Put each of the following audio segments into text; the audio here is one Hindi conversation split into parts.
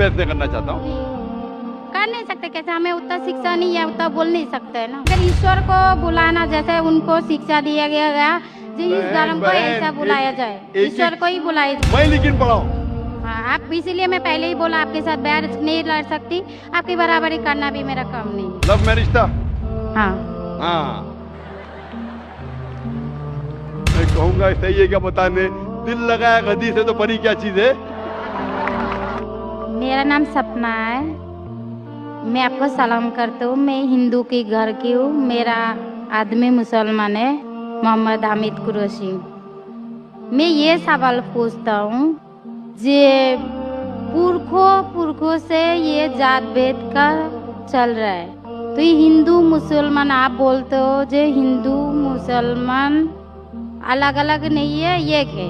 बहस नहीं करना चाहता हूँ। कर नहीं सकते कैसे, हमें उतना शिक्षा नहीं है, उतना बोल नहीं सकते ना। अगर ईश्वर को बुलाना जैसे उनको शिक्षा दिया गया जी, इस धर्म को ऐसा बुलाया जाए, ईश्वर को ही बुलाया जाए। मैं लेकिन पढ़ाऊँ। हाँ, आप इसीलिए मैं पहले ही बोला आपके साथ बहस नहीं लड़ सकती, आपकी बराबरी करना भी मेरा काम नहीं। लव मैरिज था। हाँ हाँ, मैं कहूँगा सही है क्या बताने, दिल लगाया गधी से तो परी क्या चीज है। मेरा नाम सपना है, मैं आपको सलाम करता हूँ। मैं हिंदू की घर की हूँ, मेरा आदमी मुसलमान है, मोहम्मद हामिद कुरैशी। मैं ये सवाल पूछता हूँ, जे पुरखों से ये जात भेद का चल रहा है, तो ये हिंदू मुसलमान आप बोलते हो, जो हिंदू मुसलमान अलग अलग नहीं है, ये है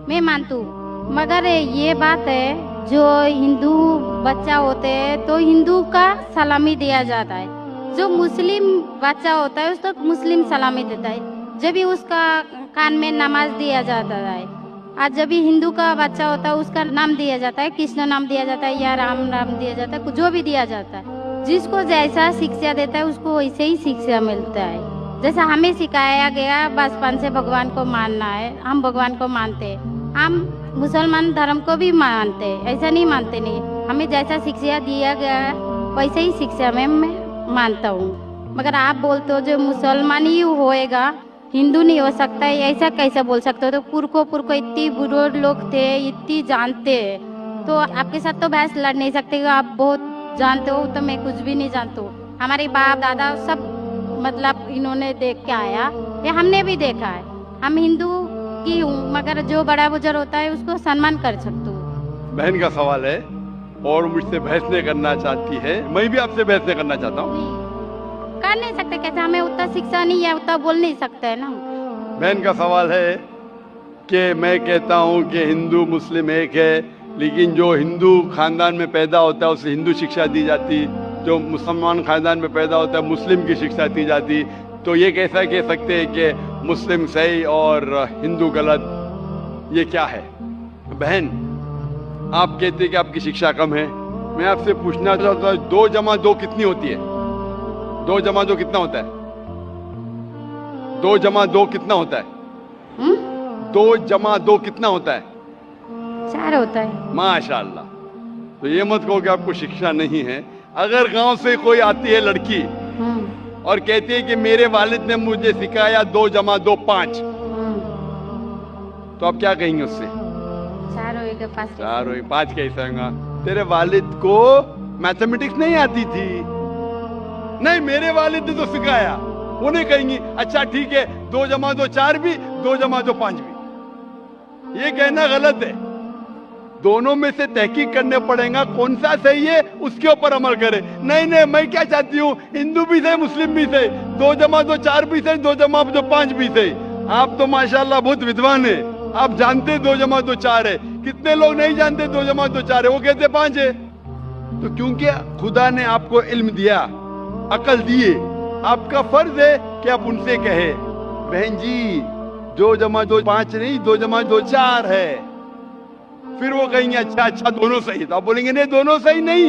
मैं मानती हूँ। मगर ये बात है, जो हिंदू बच्चा होते हैं तो हिंदू का सलामी दिया जाता है, जो मुस्लिम बच्चा होता है उसको मुस्लिम सलामी देता है, जब भी उसका कान में नमाज दिया जाता है। आज जब भी हिंदू का बच्चा होता है उसका नाम दिया जाता है, कृष्ण नाम दिया जाता है या राम नाम दिया जाता है, जो भी दिया जाता है। जिसको जैसा शिक्षा देता है उसको वैसे ही शिक्षा मिलता है। जैसा हमें सिखाया गया बचपन से भगवान को मानना है, हम भगवान को मानते हैं, हम मुसलमान धर्म को भी मानते हैं, ऐसा नहीं मानते नहीं। हमें जैसा शिक्षा दिया गया है वैसे ही शिक्षा में मैं मानता हूँ। मगर आप बोलते हो जो मुसलमान ही होएगा, हिंदू नहीं हो सकता है, ऐसा कैसे बोल सकते हो? तो पुरखों इतनी बुजुर्ग लोग थे, इतनी जानते हैं, तो आपके साथ तो बहस लड़ नहीं सकते। आप बहुत जानते हो तो मैं कुछ भी नहीं जानता हूँ। हमारे बाप दादा सब मतलब इन्होंने देख के आया, ये हमने भी देखा है। हम हिंदू की हूँ, मगर जो बड़ा बुजुर्ग होता है उसको सम्मान कर सकते हो। बहन का सवाल है और मुझसे बहस नहीं करना चाहती है, मैं भी आपसे बहस नहीं करना चाहता हूँ। कर नहीं सकते कैसे, हमें उतना शिक्षा नहीं है, उतना बोल नहीं सकते है ना। बहन का सवाल है कि मैं कहता हूँ कि हिंदू मुस्लिम एक है, लेकिन जो हिंदू खानदान में पैदा होता है उसे हिंदू शिक्षा दी जाती, जो मुसलमान खानदान में पैदा होता है मुस्लिम की शिक्षा दी जाती। तो ये कैसा कह सकते हैं कि मुस्लिम सही और हिंदू गलत, ये क्या है? बहन, आप कहते हैं कि आपकी शिक्षा कम है, मैं आपसे पूछना चाहता हूँ 2 जमा 2 कितनी होती है? 2 जमा 2 कितना होता है? 2 जमा 2 कितना होता है? 2 जमा 2 कितना होता है? 4 होता है। माशाल्लाह। तो ये मत कहो कि आपको शिक्षा नहीं है। अगर गांव से कोई आती है लड़की और कहती है कि मेरे वालिद ने मुझे सिखाया 2 जमा 2 5, तो आप क्या कहेंगे उससे? 4 होएगा 5। 4 होएगा 5 कैसे होगा? तेरे वालिद को मैथमेटिक्स नहीं आती थी? नहीं, मेरे वालिद ने तो सिखाया। उन्हें कहेंगी अच्छा ठीक है, 2 जमा 2 4 भी, 2 जमा 2 5 भी। ये कहना गलत है। दोनों में से तहकीक करने पड़ेगा, कौन सा सही है उसके ऊपर अमल करे। नहीं, मैं क्या चाहती हूँ, हिंदू भी सही मुस्लिम भी सही, 2 जमा 2 4 भी सही, 2 जमा 2 5 भी सही। आप तो माशाल्लाह बहुत विद्वान है, आप जानते 2 जमा 2 4 है। कितने लोग नहीं जानते 2 जमा 2 4 है, वो कहते 5 है। तो क्योंकि खुदा ने आपको इल्म दिया, अकल दिए, आपका फर्ज है कि आप उनसे कहे बहन जी 2 जमा 2 5 नहीं, 2 जमा 2 4 है। फिर वो कहेंगे अच्छा दोनों सही है, तो आप बोलेंगे नहीं दोनों सही नहीं,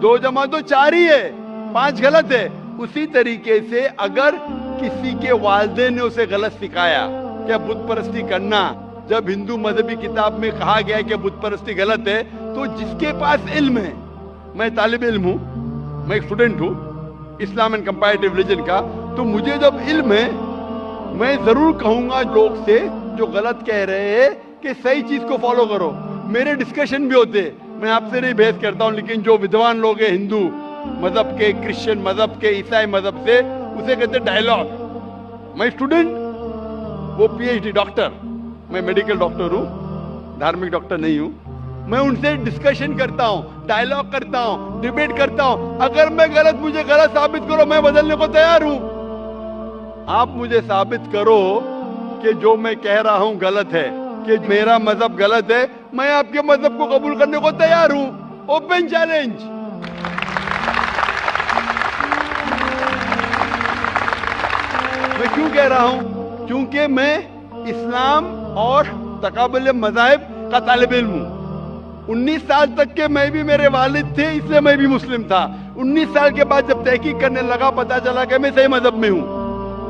2 जमा 2 4 ही है, 5 गलत है। उसी तरीके से अगर किसी के वालिदैन ने उसे गलत सिखाया क्या बुत परस्ती करना, जब हिंदू मजहबी किताब में कहा गया है कि बुत परस्ती गलत है, तो जिसके पास इल्म है, मैं तालिब इल्म हूँ, मैं एक स्टूडेंट हूँ इस्लाम एंड कंपैरेटिव रिलीजन का, तो मुझे जब इल्म है मैं जरूर कहूंगा लोग से जो गलत कह रहे हैं कि सही चीज को फॉलो करो। मेरे डिस्कशन भी होते, मैं आपसे नहीं बहस करता हूँ, लेकिन जो विद्वान लोग हैं हिंदू मजहब के, क्रिश्चियन मजहब के, ईसाई मजहब से, उसे कहते डायलॉग। मैं स्टूडेंट, वो पीएचडी डॉक्टर, मैं मेडिकल डॉक्टर हूँ, धार्मिक डॉक्टर नहीं हूँ। मैं उनसे डिस्कशन करता हूँ, डायलॉग करता हूँ, डिबेट करता हूँ। अगर मैं गलत, मुझे गलत साबित करो, मैं बदलने को तैयार हूँ। आप मुझे साबित करो कि जो मैं कह रहा हूँ गलत है, कि मेरा मजहब गलत है, मैं आपके मजहब को कबूल करने को तैयार हूँ। Open challenge. मैं क्यों कह रहा हूँ? क्योंकि मैं इस्लाम और तकाबुल मज़ाहिब का तालिब इल्म हूँ। 19 साल तक के मैं भी, मेरे वालिद थे इसलिए मैं भी मुस्लिम था। 19 साल के बाद जब तहकीक करने लगा पता चला कि मैं सही मजहब में हूँ,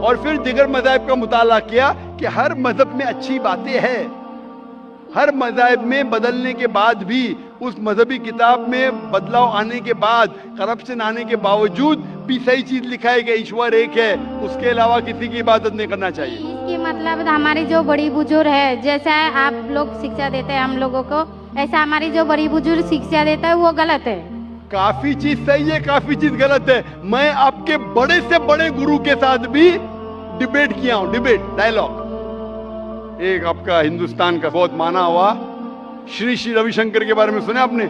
और फिर दिगर मज़ाहिब का मुताला किया कि हर मजहब में अच्छी बातें हैं। हर मज़ाहिब में बदलने के बाद भी, उस मजहबी किताब में बदलाव आने के बाद, करप्शन आने के बावजूद भी सही चीज लिखा है कि ईश्वर एक है, उसके अलावा किसी की इबादत नहीं करना चाहिए। इसकी मतलब हमारी जो बड़ी बुजुर्ग है, जैसा आप लोग शिक्षा देते हैं हम लोगों को, ऐसा हमारी जो बड़ी बुजुर्ग शिक्षा देता है वो गलत है। काफी चीज सही है, काफी चीज गलत है। मैं आपके बड़े से बड़े गुरु के साथ भी डिबेट किया हूं, डिबेट, डायलॉग। एक आपका हिंदुस्तान का बहुत माना हुआ श्री श्री रविशंकर के बारे में सुने आपने?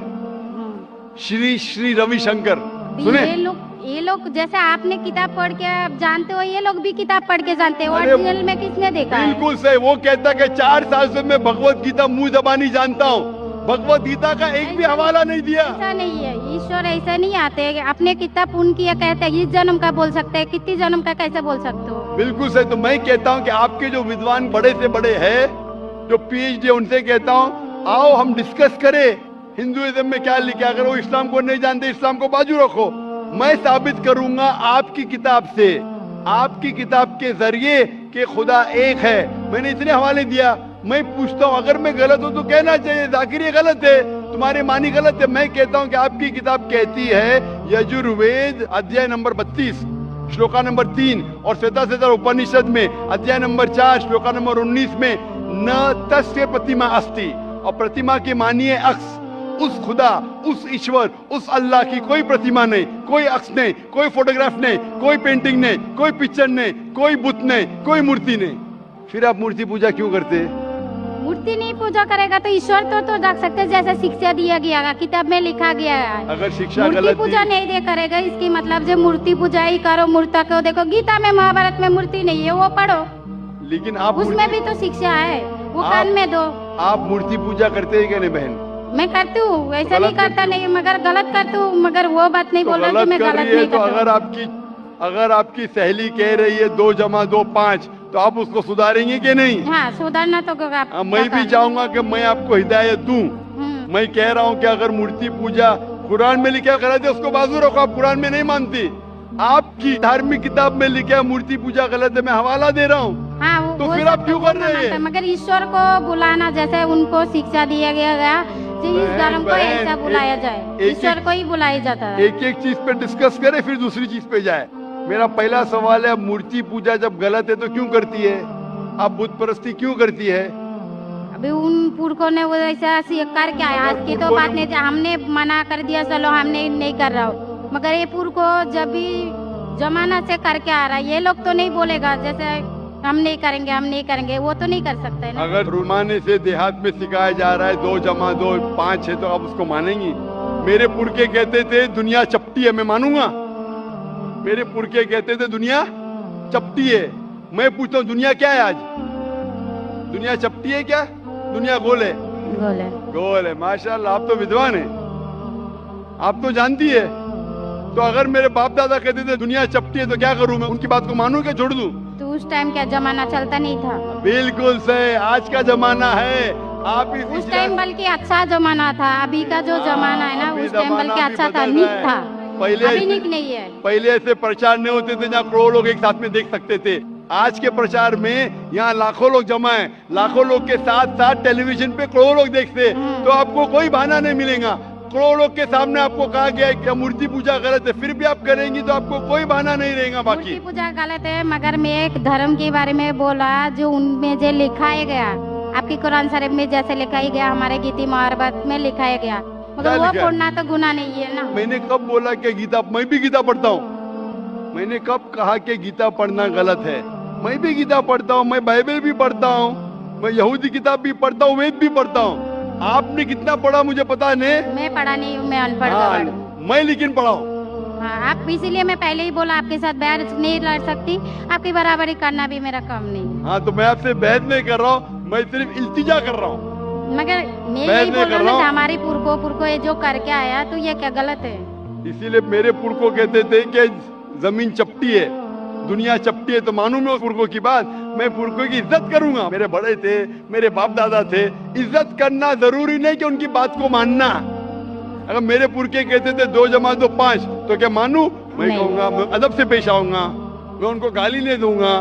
श्री श्री रविशंकर सुने? ये लोग जैसे आपने किताब पढ़ के आप जानते हो, ये लोग भी किताब पढ़ के जानते हो। अरे ओरिजिनल में किसने देखा है? बिल्कुल सही। वो कहता है कि 4 साल से मैं भगवत गीता मुंह जबानी जानता हूँ, भगवत गीता का एक भी हवाला नहीं दिया। ऐसा नहीं है, ईश्वर ऐसा नहीं आते। अपने किताब उनकी कहते हैं, इस जन्म का बोल सकते हैं, कितनी जन्म का कैसे बोल सकते हो? बिल्कुल सही। तो मैं कहता हूँ कि आपके जो विद्वान बड़े से बड़े हैं, जो PhD, उनसे कहता हूँ आओ हम डिस्कस करें हिंदुइज्म में क्या लिखा। अगर वो इस्लाम को नहीं जानते, इस्लाम को बाजू रखो। मैं साबित करूंगा आपकी किताब से, आपकी किताब के जरिए कि खुदा एक है। मैंने इतने हवाले दिया। मैं पूछता हूँ अगर मैं गलत हूँ तो कहना चाहिए, जाकिर ये गलत है, तुम्हारे मानी गलत है। मैं कहता हूँ कि आपकी किताब कहती है यजुर्वेद अध्याय नंबर 32 श्लोका नंबर 3 और श्वेताश्वेतर उपनिषद में अध्याय नंबर 4 श्लोका नंबर 19 में न तस्य प्रतिमा अस्ति, और प्रतिमा की मानी है अक्स। उस खुदा, उस ईश्वर, उस अल्लाह की कोई प्रतिमा नहीं, कोई अक्स नहीं, कोई फोटोग्राफ नहीं, कोई पेंटिंग नहीं, कोई पिक्चर नहीं, कोई बुत नहीं, कोई मूर्ति नहीं। फिर आप मूर्ति पूजा क्यों करते हैं? मूर्ति नहीं पूजा करेगा तो ईश्वर तो रख सकते हैं, जैसे शिक्षा दिया गया, किताब में लिखा गया है। अगर शिक्षा मूर्ति गलत पूजा नहीं दे करेगा, इसकी मतलब जो मूर्ति पूजा ही करो, मूर्ता को देखो, गीता में महाभारत में मूर्ति नहीं है, वो पढ़ो। लेकिन आप उसमें भी तो शिक्षा है, वो कान में दो। आप मूर्ति पूजा करते हैं क्या? नहीं बहन, मैं करती हूँ, ऐसा नहीं करता नहीं, मगर गलत करती हूँ। मगर वो बात नहीं बोल रही कि मैं गलत नहीं तो अगर आपकी सहेली कह रही है 2 + 2 5, तो आप उसको सुधारेंगे कि नहीं? हाँ, सुधारना तो मैं भी चाहूंगा कि मैं आपको हिदायत दूं। मैं कह रहा हूँ कि अगर मूर्ति पूजा कुरान में लिखा गलत है, उसको बाजू रखो। आप कुरान में नहीं मानती, आपकी धार्मिक किताब में लिखा है मूर्ति पूजा गलत है, मैं हवाला दे रहा हूँ। हाँ, तो फिर आप क्यों कर रहे हैं? मगर ईश्वर को बुलाना, जैसे उनको शिक्षा दिया गया इस धर्म को ऐसा बुलाया जाए, ईश्वर को ही बुलाया जाता है। एक एक चीज पे डिस्कस करे फिर दूसरी चीज पे जाए। मेरा पहला सवाल है, मूर्ति पूजा जब गलत है तो क्यों करती है? आप बुत परस्ती क्यों करती है? अभी उन पुरखों ने वो ऐसा करके आया, आज की तो बात नहीं, हमने मना कर दिया, चलो हमने नहीं कर रहा हूँ। मगर ये पुरखों जब भी जमाना से करके आ रहा है, ये लोग तो नहीं बोलेगा जैसे हम नहीं करेंगे, हम नहीं करेंगे, वो तो नहीं कर सकते ना। अगर रुमाने से देहात में सिखाया जा रहा है 2 + 2 5 है, तो आप उसको मानेंगी? मेरे पुरखे कहते थे दुनिया चपटी है, मैं मानूंगा? मेरे पुरखे कहते थे दुनिया चपटी है। मैं पूछता हूँ दुनिया क्या है आज? दुनिया चपटी है क्या? दुनिया गोल है? गोल है। गोल है। माशाल्लाह, आप तो विद्वान है, आप तो जानती है। तो अगर मेरे बाप दादा कहते थे दुनिया चपटी है तो क्या करूं मैं? उनकी बात को मानूं क्या छोड़ दूं? तो उस टाइम क्या जमाना चलता नहीं था? बिल्कुल सही, आज का जमाना है। आप उस टाइम बल्कि अच्छा जमाना था, अभी का जो जमाना है ना, उस टाइम बल्कि अच्छा था, नीक था। अभी नीक नहीं है। पहले ऐसे प्रचार नहीं होते थे जहाँ करोड़ों लोग एक साथ में देख सकते थे। आज के प्रचार में यहाँ लाखों लोग जमा है, लाखों लोग के साथ साथ टेलीविजन पे करोड़ों लोग देखते, तो आपको कोई बहाना नहीं मिलेगा। करोड़ों लोग के सामने आपको कहा गया है कि मूर्ति पूजा गलत है, फिर भी आप करेंगी तो आपको कोई बहाना नहीं रहेगा। बाकी मूर्ति पूजा गलत है, मगर मैं एक धर्म के बारे में बोला जो उनमें जो लिखाया गया, आपकी कुरान शरीफ में जैसे लिखाई गया, हमारे गीता महाभारत में लिखाया गया, मगर वो पढ़ना तो गुनाह नहीं है ना। मैंने कब बोला कि गीता? मैं भी गीता पढ़ता हूँ। मैंने कब कहा कि गीता पढ़ना गलत है? मैं भी गीता पढ़ता हूँ, मैं बाइबल भी पढ़ता हूँ, मैं यहूदी किताब भी पढ़ता हूँ, वेद भी पढ़ता हूँ। आपने कितना पढ़ा मुझे पता नहीं, मैं पढ़ा नहीं हूँ, मैं अनपढ़ हूँ। मैं लेकिन पढ़ा हूँ। हाँ, आप इसीलिए मैं पहले ही बोला आपके साथ बहस नहीं लड़ सकती, आपकी बराबरी करना भी मेरा काम नहीं है। हाँ, तो मैं आपसे बहस नहीं कर रहा हूँ, मैं सिर्फ इल्तिजा कर रहा हूँ। मगर मैं यही बोल रहा हूँ हमारी पुरखों ये जो करके आया, तो ये क्या गलत है? इसीलिए मेरे पुरखों कहते थे कि जमीन चपटी है, दुनिया चपटी है, तो मानूं मैं उस पुरखों की बात। मैं पुरखों की इज्जत करूंगा। मेरे बड़े थे, मेरे बाप दादा थे, इज्जत करना जरूरी नहीं कि उनकी बात को मानना। अगर मेरे पुरखे कहते थे 2 + 2 5, तो क्या मानू? मैं कहूंगा, मैं अदब से पेश आऊंगा, मैं उनको गाली नहीं दूंगा,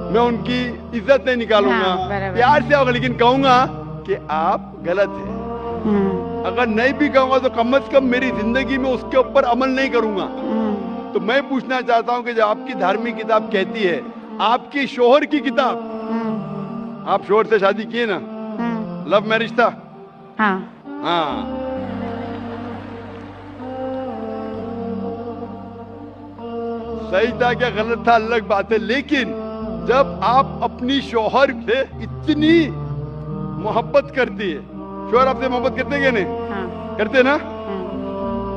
मैं उनकी इज्जत नहीं निकालूंगा, प्यार से आऊंगा, लेकिन कहूंगा कि आप गलत है। अगर नहीं भी कहूंगा तो कम से कम मेरी जिंदगी में उसके ऊपर अमल नहीं करूंगा। तो मैं पूछना चाहता हूं कि जब आपकी धार्मिक किताब कहती है, आपकी शोहर की किताब, आप शोहर से शादी किए ना, लव मैरिज था? हाँ। सही था क्या गलत था अलग बात है, लेकिन जब आप अपनी शोहर से इतनी मोहब्बत करती है, शोहर आपसे मोहब्बत करते क्या नहीं? करते ना?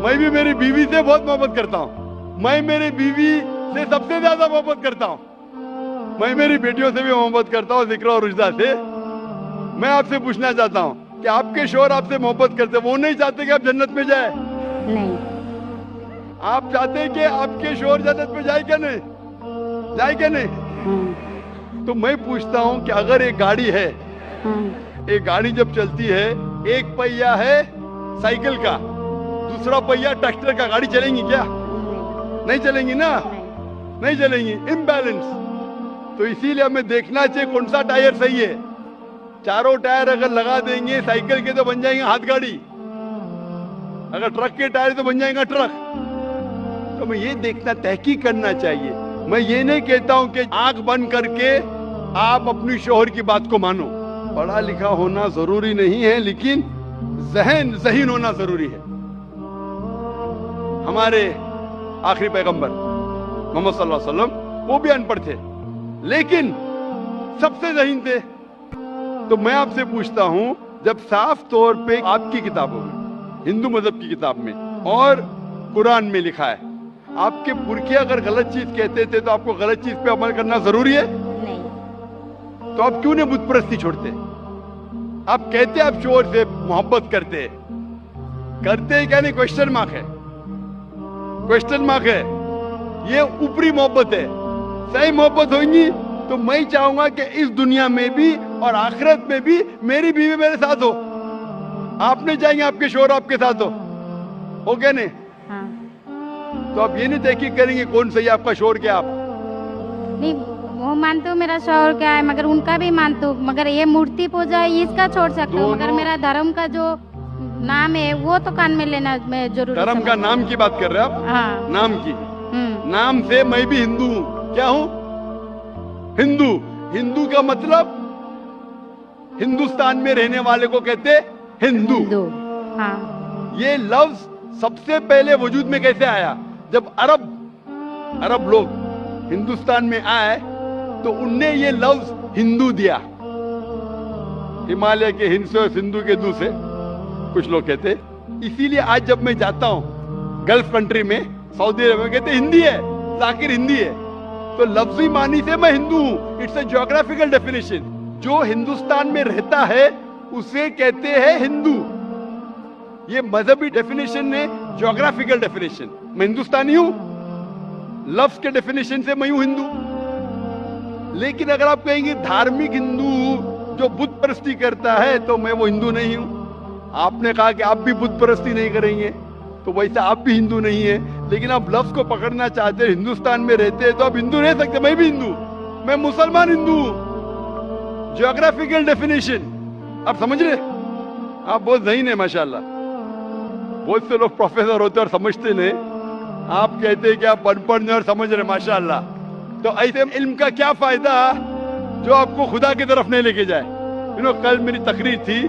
मैं भी मेरी बीवी से बहुत मोहब्बत करता हूँ। मैं मेरी बीवी से सबसे ज्यादा मोहब्बत करता हूँ। मैं मेरी बेटियों से भी मोहब्बत करता हूँ, जिक्र और रुजदा से। मैं आपसे पूछना चाहता हूँ कि आपके शोहर आपसे मोहब्बत करते, वो नहीं चाहते कि आप जन्नत में जाए? नहीं। आप चाहते हैं कि आपके शोहर जन्नत में जाए क्या नहीं? जाए क्या नहीं? तो मैं पूछता हूँ कि अगर एक गाड़ी है, एक गाड़ी जब चलती है, एक पहिया है साइकिल का, दूसरा पहिया ट्रैक्टर का, गाड़ी चलेंगी क्या? नहीं चलेंगी ना? नहीं चलेंगी, इम्बैलेंस। तो इसीलिए हमें देखना चाहिए कौन सा टायर सही है। चारों टायर अगर लगा देंगे साइकिल के तो बन जाएंगे हाथ गाड़ी, अगर ट्रक के टायर तो बन जाएगा ट्रक। तो हमें ये देखना, तहकीक करना चाहिए। मैं ये नहीं कहता हूं कि आंख बंद करके आप अपनी शोहर की बात को मानो। पढ़ा लिखा होना जरूरी नहीं है, लेकिन ज़हीन होना जरूरी है। हमारे आखिरी पैगंबर मोहम्मद सल्लल्लाहु अलैहि वसल्लम, वो भी अनपढ़ थे, लेकिन सबसे ज़हीन थे। तो मैं आपसे पूछता हूं, जब साफ तौर पे आपकी किताबों में, हिंदू मजहब की किताब में और कुरान में लिखा है, आपके पुरखे अगर गलत चीज कहते थे तो आपको गलत चीज पे अमल करना जरूरी है? नहीं। तो आप क्यों नहीं बुत परस्ती छोड़ते? आप कहते आप शोहर से मोहब्बत करते क्या नहीं? क्वेश्चन मार्क है, क्वेश्चन मार्क है। ये ऊपरी मोहब्बत है। सही मोहब्बत होगी तो मैं चाहूंगा कि इस दुनिया में भी और आखिरत में भी मेरी बीवी मेरे साथ हो। आप नहीं चाहेंगे आपके शोहर आपके साथ हो क्या नहीं? तो आप ये नहीं तहकीक करेंगे कौन सही आपका शोहर क्या? आप नहीं, वो मानते हो मेरा शोहर क्या है, मगर उनका भी मानते हो, मगर ये मूर्ति पूजा इसका छोड़ सकते हो, मगर मेरा धर्म का जो नाम है वो तो कान में लेना मैं जरूरी। धर्म का नाम की बात कर रहे हैं आप? हाँ। नाम की, नाम से मैं भी हिंदू हूँ। क्या हूँ? हिंदू। हिंदू का मतलब हिंदुस्तान में रहने वाले को कहते हिंदू। हाँ। ये लफ्ज सबसे पहले वजूद में कैसे आया? जब अरब लोग हिंदुस्तान में आए तो उनने ये लफ्ज हिंदू दिया। हिमालय के हिंद से, सिंधु के दू से कुछ लोग कहते। इसीलिए आज जब मैं जाता हूँ गल्फ कंट्री में, सऊदी अरब में, कहते हिंदी है, जाकिर हिंदी है। तो लफ्जी मानी से मैं हिंदू हूँ। It's a geographical definition. जो हिंदुस्तान में रहता है उसे कहते हैं हिंदू। ये मजहबी डेफिनेशन ने ज्योग्राफिकल डेफिनेशन। मैं हिंदुस्तानी हूं, लफ्ज के डेफिनेशन से मैं हूं हिंदू। लेकिन अगर आप कहेंगे धार्मिक हिंदू जो बुत परस्ती करता है तो मैं वो हिंदू नहीं हूं। आपने कहा कि आप भी बुत परस्ती नहीं करेंगे, तो वैसे आप भी हिंदू नहीं है। लेकिन आप लफ्ज को पकड़ना चाहते हैं, हिंदुस्तान में रहते हैं तो आप हिंदू रह सकते। मैं भी हिंदू, मैं मुसलमान हिंदू हूं। ज्योग्राफिकल डेफिनेशन आप समझ रहे? आप बहुत ज़हीन है माशाल्लाह। बहुत से लोग प्रोफेसर होते और समझते नहीं। आप कहते हैं कि आप अनपढ़ नहीं और समझ रहे, माशाल्लाह। तो ऐसे इल्म का क्या फायदा जो आपको खुदा की तरफ नहीं लेके जाए? कल मेरी तकरीर थी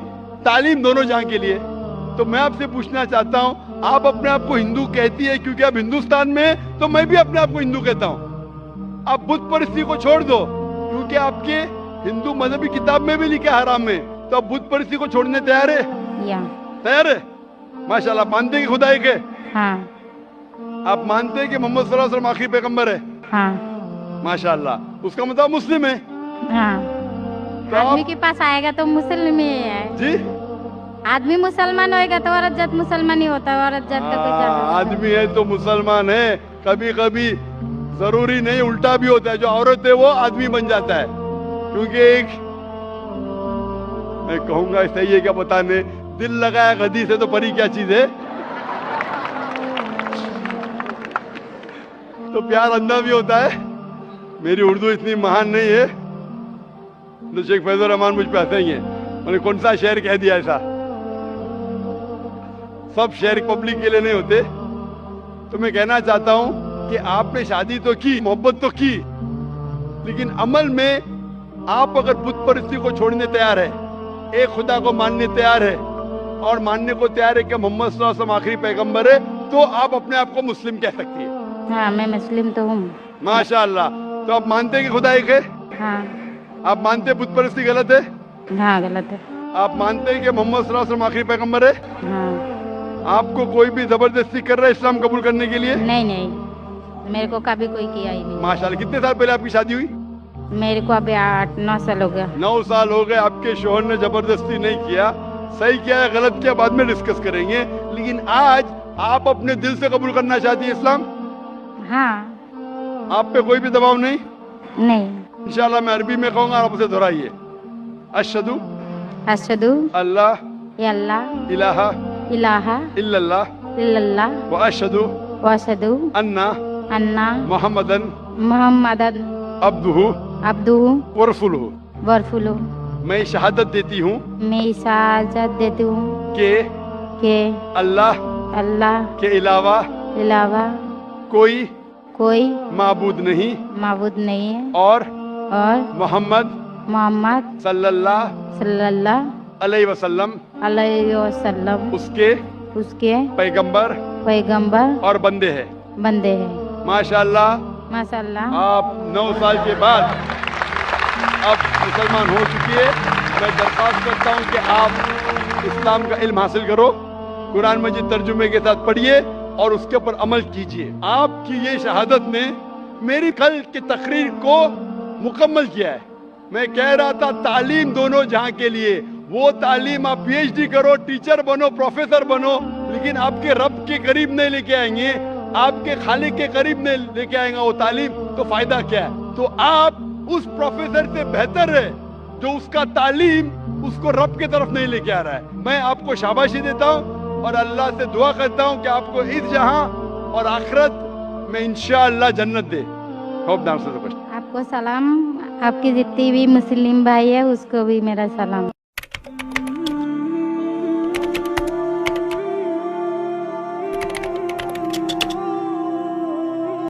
तालीम दोनों जहां के लिए। तो मैं आपसे पूछना चाहता हूं, आप अपने आप को हिंदू कहती है क्योंकि आप हिंदुस्तान में, तो मैं भी अपने आप को हिंदू कहता हूं। आप बुत परस्ती को छोड़ दो क्योंकि आपके हिंदू मजहबी किताब में भी लिखा हराम है, तो आप बुत परस्ती को छोड़ने तैयार है? तैयार है? माशाल्लाह। मानते हैं कि खुदा एक है? हाँ। आप मानते हैं कि मोहम्मद सल्लल्लाहु अलैहि वसल्लम आखिरी पैगंबर है? हाँ। माशाल्लाह। उसका मतलब मुस्लिम है? हाँ। तो आदमी के पास आएगा तो मुस्लिम ही है जी। आदमी मुसलमान होएगा तो औरत जात मुसलमान ही होता है। औरत जात का कोई आदमी है तो मुसलमान है। कभी कभी जरूरी नहीं, उल्टा भी होता है। जो औरत है वो आदमी बन जाता है। क्योंकि एक मैं कहूंगा सही है क्या बताने, दिल लगाया गदी से तो परी क्या चीज है। तो प्यार अंधा भी होता है। मेरी उर्दू इतनी महान नहीं है तो शेख फैजुर रहमान मुझ पे हंसेंगे, मैंने कौन सा शेर कह दिया ऐसा। सब शेर पब्लिक के लिए नहीं होते। तो मैं कहना चाहता हूं कि आपने शादी तो की, मोहब्बत तो की, लेकिन अमल में आप अगर बुत परस्ती को छोड़ने तैयार है, एक खुदा को मानने तैयार है और मानने को तैयार है कि मोहम्मद सल्लल्लाहु अलैहि वसल्लम आखिरी पैगंबर है, तो आप अपने आप को मुस्लिम कह सकती है। हाँ, मैं मुस्लिम तो हूँ। माशाअल्लाह। तो आप मानते हैं कि खुदा एक है? हाँ। आप मानते हैं बुत परस्ती गलत है? हाँ, गलत है। आप मानते हैं कि मोहम्मद सल्लल्लाहु अलैहि वसल्लम आखिरी पैगंबर है? हाँ। आपको कोई भी जबरदस्ती कर रहा है इस्लाम कबूल करने के लिए? नहीं नहीं, मेरे को कभी कोई किया ही नहीं। माशाल्लाह। कितने साल पहले आपकी शादी हुई? मेरे को अभी 8-9 साल हो गया। 9 साल हो गए। आपके शोहर ने जबरदस्ती नहीं किया, सही किया है गलत किया बाद में डिस्कस करेंगे, लेकिन आज आप अपने दिल से कबूल करना चाहती है इस्लाम? हाँ। आप पे कोई भी दबाव नहीं? नहीं। इंशाल्लाह मैं अरबी में कहूंगा, आप उसे दोहराइए। अशहदु अशहदु अल्लाह अल्लाह इलाहा इलाहा इल्लल्लाह इल्लल्लाह व अशहदु व अशहदु अन्ना अन्ना मुहम्मदन मुहम्मदन अब्दुहु अब्दुहु व रसूलुहु। व रसूलुहु। मैं शहादत देती हूँ मैं इजाजत देती हूँ कि अल्लाह के अलावा कोई माबूद नहीं है और और मोहम्मद सल्लल्लाहु अलैहि वसल्लम उसके पैगंबर और बंदे हैं। माशाअल्लाह। माशाअल्लाह। आप 9 साल के बाद अब मुसलमान हो चुकी है। मैं दरख्वास्त करता हूँ कि आप इस्लाम का इल्म हासिल करो, कुरान मजीद तर्जुमे के साथ पढ़िए और उसके ऊपर अमल कीजिए। आपकी ये शहादत ने मेरी कल की तकरीर को मुकम्मल किया है। मैं कह रहा था तालीम दोनों जहां के लिए, वो तालीम आप PhD करो, टीचर बनो, प्रोफेसर बनो, लेकिन आपके रब के करीब नहीं लेके आएंगे, आपके खालिक के करीब नहीं लेके आएगा वो तालीम, तो फायदा क्या है? तो आप उस प्रोफेसर से बेहतर है जो उसका तालीम उसको रब के तरफ नहीं लेके आ रहा है। मैं आपको शाबाशी देता हूँ और अल्लाह से दुआ करता हूँ कि आपको इस जहां और आखिरत में इंशाअल्लाह जन्नत दे। आपको सलाम, आपकी जितनी भी मुस्लिम भाई है उसको भी मेरा सलाम।